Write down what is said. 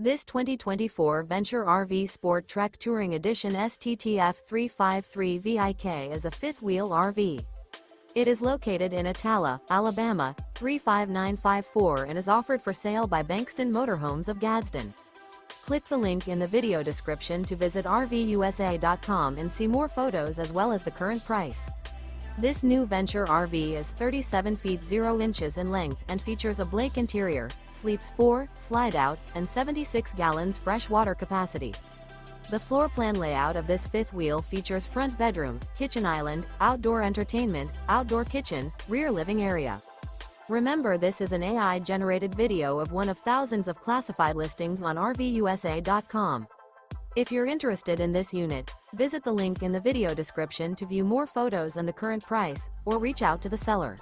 This 2024 Venture RV SportTrek Touring Edition STTF 353 VIK is a fifth-wheel RV. It is located in Attalla, Alabama, 35954 and is offered for sale by Bankston Motorhomes of Gadsden. Click the link in the video description to visit RVUSA.com and see more photos as well as the current price. This new Venture RV is 37 feet 0 inches in length and features a Blake interior, sleeps 4, Slideout, and 76 gallons fresh water capacity. The floor plan layout of this fifth wheel features front bedroom, kitchen island, outdoor entertainment, outdoor kitchen, rear living area. Remember, this is an AI-generated video of one of thousands of classified listings on RVUSA.com. If you're interested in this unit, visit the link in the video description to view more photos and the current price, or reach out to the seller.